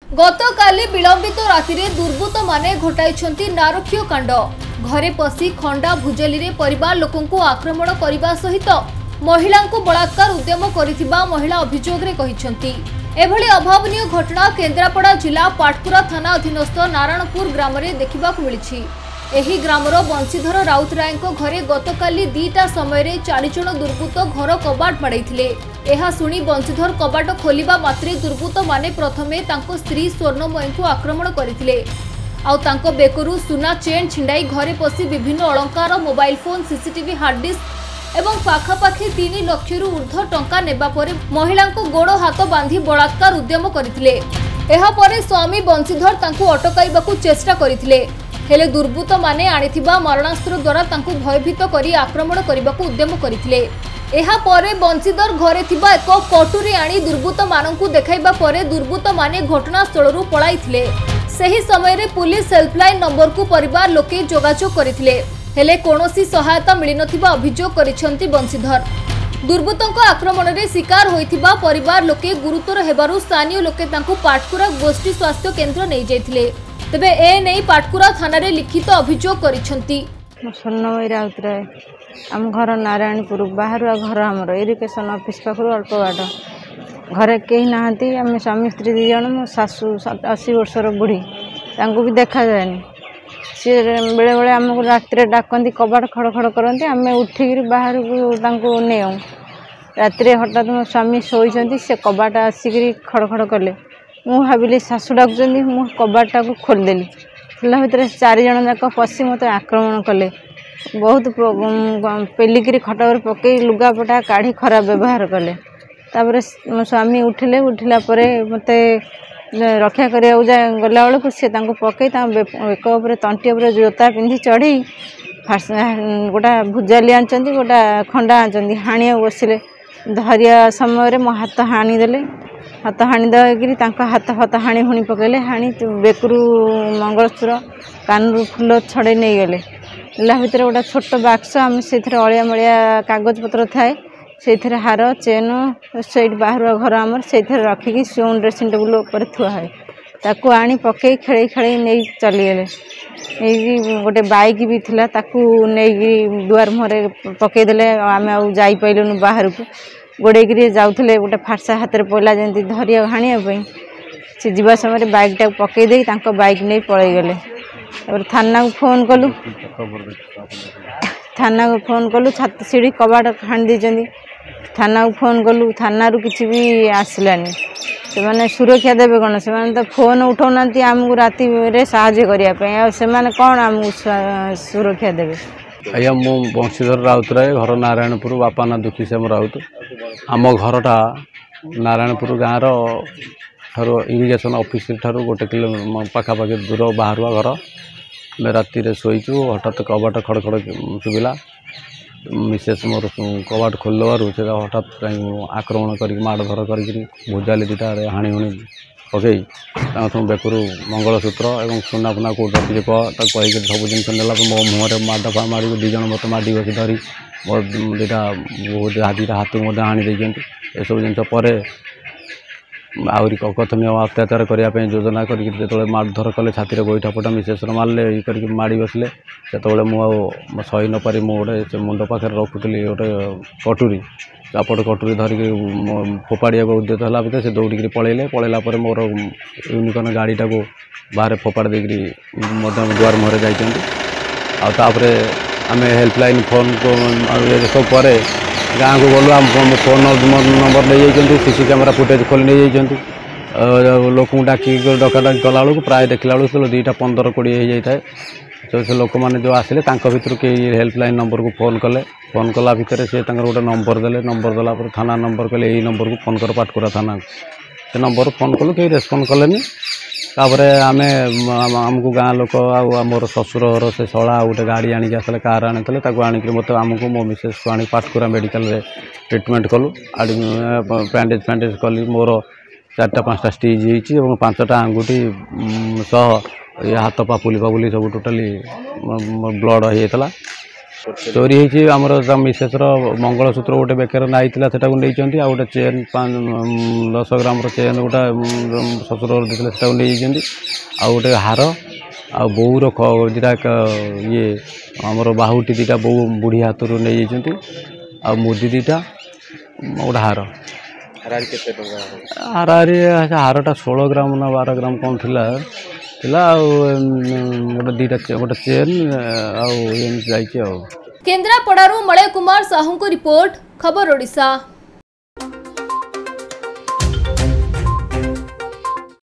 गतकाली विलंबित राति दुर्बृत्त माने घटाई नारकीय कांड। घरे पशि खंडा भुजली रे परिवार लोकंकु आक्रमण करने सहित महिला बलात्कार उद्यम करिथिबा महिला अभियोग रे कहिसंती। एभली अभावनीय घटना केन्द्रापड़ा जिला पाटकुरा थाना अधीनस्थ नारायणपुर ग्राम में देखा मिली। एही ग्रामर बंशीधर राउतराय घरे गतकाली 2टा समय 4 जन दुर्बृत्त घर कबाट बाड़ाई। यह शुणी बंशीधर कबाट खोलिबा मात्रे दुर्बृत्त माने प्रथमे तांको स्त्री स्वर्णमयी को आक्रमण करथिले। आउ बेकरू सुना चेन छिंडाई घरे पशि विभिन्न अलंकार mobile phone CCTV hard disk एवं पाखापाखि 3 लाख रु ऊर्ध्व टंका नेबा परे महिला गोड़ हाथ बांधी बलात्कार उद्यम करथिले। एहा परे स्वामी बंशीधर तांको अटकाइबाकू चेष्टा करथिले, हेले दुर्बृत्त माने आनिथिबा मारणास्त्र द्वारा तांको भयभीत करी आक्रमण करबाकू उद्यम करथिले। एहा परे बंशीधर घरे थिबा एक कटुरी आनी दुर्बृत्त माननकू देखाइबा परे दुर्बृत्त माने घटनास्थलरू पळाइथिले। सही समय रे पुलिस हेल्पलाइन नंबर को परिवार लोके जोगाजोग करथिले, हेले कोनोसी सहायता मिली नथिबा अभियोग करिसेंती बंशीधर। दुर्बृत्तों आक्रमण रे शिकार होइथिबा परिवार लोके गुरुतर हेबारु स्थानीय लोके तांको पाटकुरा गोष्ठी स्वास्थ्य केंद्र नै जाइथिले। तबे ए नै पाटकुरा थाना रे लिखित अभियोग करिसेंती। स्वर्णमयी राउतराय आम घर नारायणपुर बाहर घर आमर इरिगेशन ऑफिस पाखु अल्प बाट घरे कहीं नहांती। आम स्वामी स्त्री 2 जन मो सासू 80 वर्षर बुढ़ी तांको भी देखा जाएनी। सी बेले बेले आमको रात डाकती कबाट खड़ खड़ करती आम उठिक बाहर को नहीं रात हठात मो स्वामी शोई से कबाट आसिक खड़ खड़ कले। मु भाविली शाशु डाकुंट मु कबाटा को खोलदेली। खोला भितर 4 जन जाक पशि मत आक्रमण कले। बहुत पेलिक खटर पकई लुगापटा काढ़ी खराब व्यवहार कले। तापर मो स्वामी उठिले उठिला मत रक्षा करा गला बेलू सी पकई एक तंटी जोता पिंधि चढ़ी गोटा भुजाली आनी गोटा खंडा आनी हाणिया बसिले। धरिया समय मो हाथ हाणीदे हाथ हाणीदी हाथ फात हाणी हुणी पकड़े हाणी बेकरू मंगलसूत्र कानरू फुल छड़े नहीं गले। ला भितर गोटा छोट बाक्स आम से अलिया मलिया कागज पत्र थाए से हार चेन से बाहर घर आमर से रखिकी स्टोन ड्रेसिंग टेबुल पर थुआ है ताकू आनी पकई खेल खेल नहीं चलीगले। नहीं गोटे बाइक भी थिला ताकू नहीं दुआर मुहरे पकईदे आम आईपारूँ बाहर को गोड़े जाऊे गोटे फारसा हाथ में पड़ा जमी धरिया हाणियापाई से जीवा समय बाइक टाक पकईदे बाइक नहीं पलि गले। थाना को फोन कलु सीढ़ी कबाट हाणी दे थाना को फोन कलु थाना किसी भी आसलानी से मैंने सुरक्षा देवे कौन से तो फोन उठाऊना आमको राति साहाय्य करने से कौन आमको सुरक्षा देवे। आज्ञा मु बंशीधर राउतराय घर नारायणपुर बापा ना दुखी श्याम राउत आम घरटा नारायणपुर गाँव ठार इरिगेशन ऑफिस ठार 1 किलो पाखापाखि दूर बाहर घर मैं राति शोचु हठात कबाट खड़ खड़ शुभिला मिसेस मोर कबाट खोलदेव से हठात आक्रमण कर माड़ धर कर भुजाली 2टा हाणी हुणी पकई बेकरू मंगलसूत्र और सुना फुना कौट टे कही सब जिन नेला मो मुहर माड़ माड़ी 2 जन मत माड़ी बस धरी मोर 2टा बहुत हाथी हाणी देखें ये सब जिन आहरी कथनीय अत्याचार करने योजना कर मारधर कले छाती गोईठा पटा मिसेसर मारे ये कर माड़ी बसले से मुझे सही न पारि गोटे मुंड पाखे रखुली गोटे कटुरी चापट कटुरी धरिक फोपाड़ा उद्यत है भितर से दौड़ी पलैले पलैला मोर यूनिकॉर्न गाड़ीटा को बाहर फोपाड़ देकरी दुआर मुहर जापर आम हेल्पलाइन फोन को सब पर गाँव को गलु आम फोन नंबर ले जाइए सीसी कैमेरा फुटेज खोली नहीं जाइए लोक डाक डका डाक कला बेलू प्राय देखला बेलू 2टा 15-20 हो जाए तो से लोक मैंने जो आसिले भितर कई हेल्पलाइन नंबर को फोन कला भितर से गोटे नंबर देले नंबर देला थाना नंबर कहले यही नंबर को फोन कर पाटकुरा थाना से नंबर फोन कलु कहीं रेस्पॉन्ड कलेनी। तापर आम आमको गाँ लोक आमर ससुर घर से शला गोटे गाड़ी आनिक आसले कार आनी आनिक मत आमको मो मिसेस को आनी पाटकुरा मेडिकल ट्रिटमेंट कलु बैंडेज फैंडेज कली मोर 4टा-5टा स्टिच हो 5टा आंगुठी सह ये हाथ पापुली सब टोटाली ब्लड होता चोरी होती आमर मिसेसर मंगलसूत्र गोटे बेकर नाई था से नहीं आ गए चेन 10 ग्राम चेन गोटे शशुर देते से नहीं आ गए हार आ बोर दीटा ये आमर बाहुटी दीटा बो बुढ़ी हाथ नहीं आ मुदी दीटा गोटे हार हारटा 16 ग्राम ना 12 ग्राम कौन थिला गोटे दीटा गोटे चेन आ केन्द्रापड़ारू मलय कुमार साहू को रिपोर्ट खबर ओडिशा।